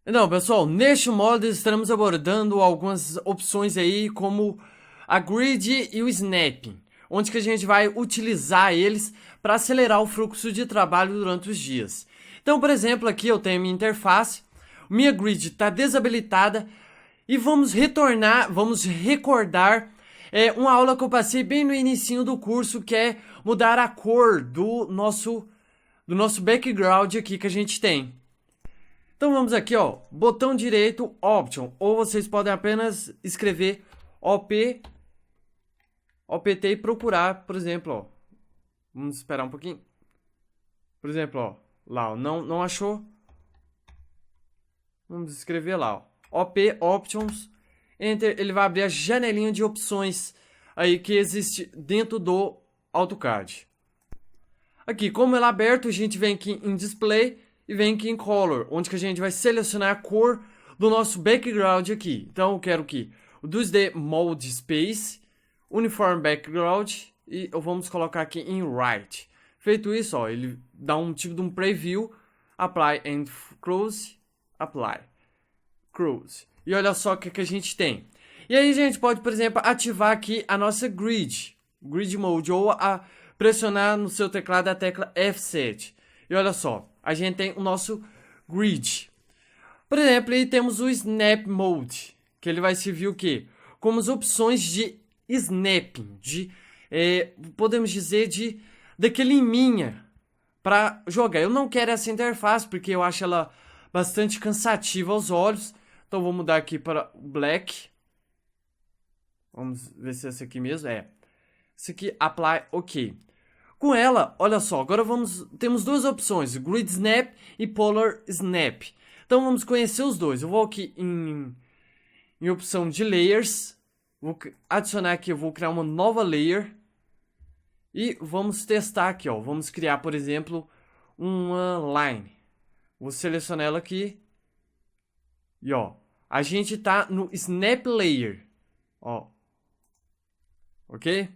Então, pessoal, neste modo estaremos abordando algumas opções aí, como a grid e o snapping, onde que a gente vai utilizar eles para acelerar o fluxo de trabalho durante os dias. Então, por exemplo, aqui eu tenho minha interface, minha grid está desabilitada e vamos retornar, vamos recordar uma aula que eu passei bem no início do curso, que é mudar a cor do nosso background aqui que a gente tem. Então vamos aqui, ó, botão direito, Option, ou vocês podem apenas escrever OPT e procurar, por exemplo, ó, vamos esperar um pouquinho. Por exemplo, ó, lá, ó, não achou? Vamos escrever lá, ó, OP Options, Enter, ele vai abrir a janelinha de opções aí que existe dentro do AutoCAD. Aqui, como ele é aberto, a gente vem aqui em Display e vem aqui em Color, onde que a gente vai selecionar a cor do nosso background aqui. Então eu quero que o 2D Mode Space, Uniform Background e vamos colocar aqui em Right. Feito isso, ó, ele dá um tipo de um preview, Apply and Close, Apply, Close. E olha só o que a gente tem. E aí a gente pode, por exemplo, ativar aqui a nossa Grid Mode, ou pressionar no seu teclado a tecla F7. E olha só, a gente tem o nosso Grid. Por exemplo, aí temos o Snap Mode, que ele vai servir o quê? Como as opções de snapping, podemos dizer, daquele liminha para jogar. Eu não quero essa interface porque eu acho ela bastante cansativa aos olhos. Então vou mudar aqui para Black. Vamos ver se é essa aqui mesmo. Isso aqui, Apply, OK. Com ela, olha só, agora temos duas opções, Grid Snap e Polar Snap. Então vamos conhecer os dois. Eu vou aqui em opção de Layers, vou adicionar aqui, eu vou criar uma nova Layer e vamos testar aqui, ó. Vamos criar, por exemplo, uma Line. Vou selecionar ela aqui e ó, a gente tá no Snap Layer, ó, ok?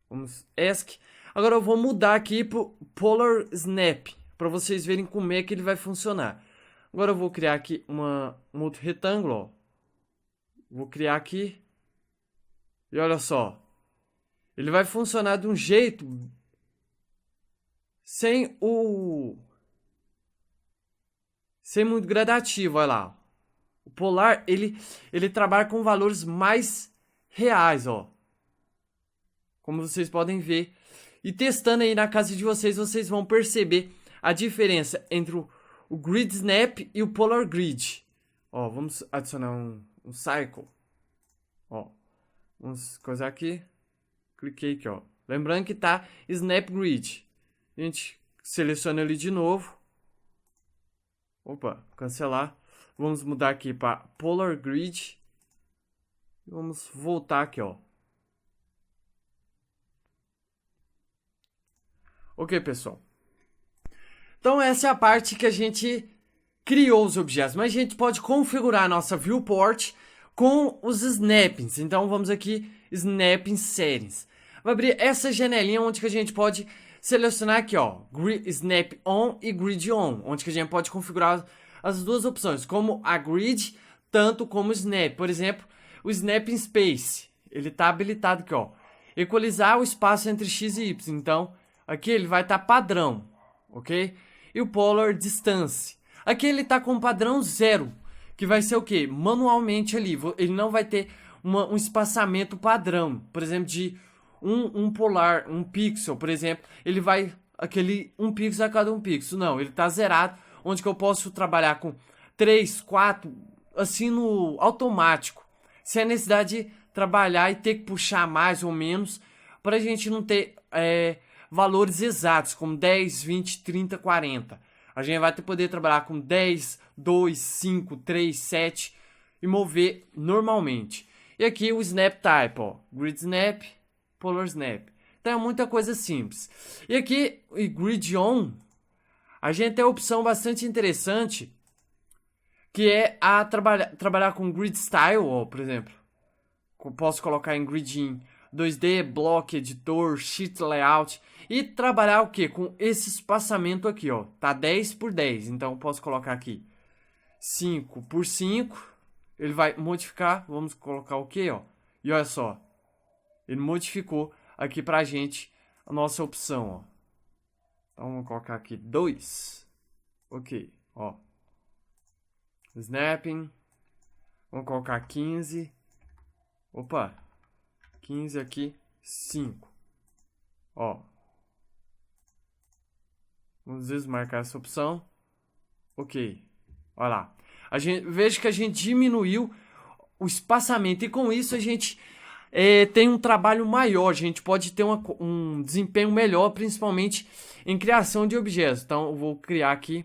Vamos ESC. Agora eu vou mudar aqui pro Polar Snap, para vocês verem como é que ele vai funcionar. Agora eu vou criar aqui um outro retângulo, ó. Vou criar aqui. E olha só. Ele vai funcionar de um jeito sem muito gradativo, olha lá. O Polar, ele trabalha com valores mais reais, ó. Como vocês podem ver. E testando aí na casa de vocês, vocês vão perceber a diferença entre o Grid Snap e o Polar Grid. Ó, vamos adicionar um Cycle. Ó, vamos coisar aqui. Cliquei aqui, ó. Lembrando que tá Snap Grid. A gente seleciona ele de novo. Opa, cancelar. Vamos mudar aqui para Polar Grid. Vamos voltar aqui, ó. Ok, pessoal. Então essa é a parte que a gente criou os objetos, mas a gente pode configurar a nossa viewport com os snappings. Então vamos aqui, snapping settings. Vai abrir essa janelinha onde que a gente pode selecionar aqui, ó, Snap On e Grid On, onde que a gente pode configurar as duas opções, como a Grid, tanto como o Snap. Por exemplo, o Snapping Space, ele está habilitado aqui, ó, equalizar o espaço entre X e Y. Então, aqui ele vai estar padrão, ok? E o Polar Distance. Aqui ele está com padrão 0, que vai ser o que? Manualmente ali. Ele não vai ter um espaçamento padrão. Por exemplo, de um polar, um pixel, por exemplo. Ele vai aquele um pixel a cada um pixel. Não, ele está zerado. Onde que eu posso trabalhar com 3, 4, assim no automático. Sem a necessidade de trabalhar e ter que puxar mais ou menos. Para a gente não ter valores exatos, como 10, 20, 30, 40. A gente vai poder trabalhar com 10, 2, 5, 3, 7 e mover normalmente. E aqui o Snap Type, ó, Grid Snap, Polar Snap. Então é muita coisa simples. E aqui, o Grid On, a gente tem a opção bastante interessante, que é a trabalhar com Grid Style, ó, por exemplo. Posso colocar em Grid In 2D, Block, Editor, Sheet Layout e trabalhar o que? Com esse espaçamento aqui, ó. Tá 10 por 10, então posso colocar aqui 5 por 5. Ele vai modificar, vamos colocar o quê, ó? E olha só, ele modificou aqui pra gente a nossa opção, ó. Então vamos colocar aqui 2. Ok, ó. Snapping. Vamos colocar 15. Opa. 15 aqui, 5. Ó. Vamos desmarcar essa opção. Ok. Olha lá. Veja que a gente diminuiu o espaçamento. E com isso a gente tem um trabalho maior. A gente pode ter um desempenho melhor, principalmente em criação de objetos. Então eu vou criar aqui.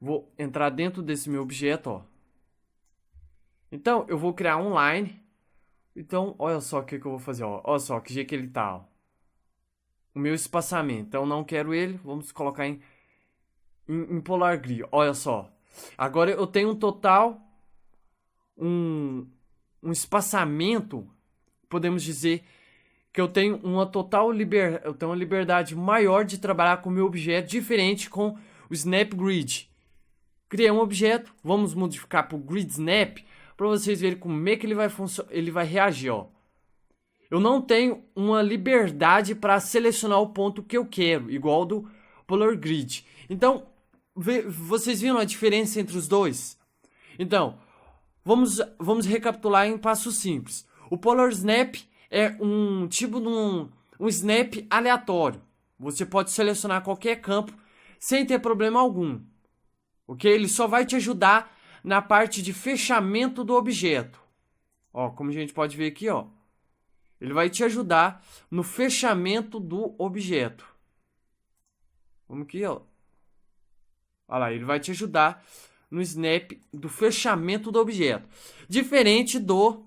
Vou entrar dentro desse meu objeto, ó. Então eu vou criar um line. Então olha só o que eu vou fazer, ó. Olha só que jeito que ele tá, ó. O meu espaçamento. Então não quero ele. Vamos colocar em Polar Grid. Olha só. Agora eu tenho um total, um espaçamento, podemos dizer que eu tenho uma total liberdade maior de trabalhar com o meu objeto, diferente com o Snap Grid. Criei um objeto, vamos modificar para o Grid Snap, para vocês verem como é que ele vai reagir, ó. Eu não tenho uma liberdade para selecionar o ponto que eu quero, igual do Polar Grid. Então, vocês viram a diferença entre os dois? Então, vamos recapitular em passos simples. O Polar Snap é um tipo de um snap aleatório. Você pode selecionar qualquer campo sem ter problema algum. Ok? Ele só vai te ajudar na parte de fechamento do objeto. Ó, como a gente pode ver aqui, ó. Ele vai te ajudar no fechamento do objeto. Vamos aqui, ó. Olha lá, ele vai te ajudar no snap do fechamento do objeto. Diferente do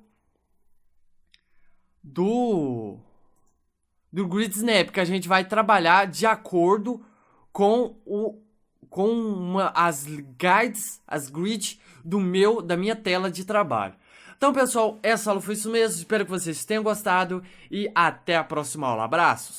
Grid Snap, que a gente vai trabalhar de acordo com as guides, as grids da minha tela de trabalho. Então, pessoal, essa aula foi isso mesmo. Espero que vocês tenham gostado e até a próxima aula. Abraços!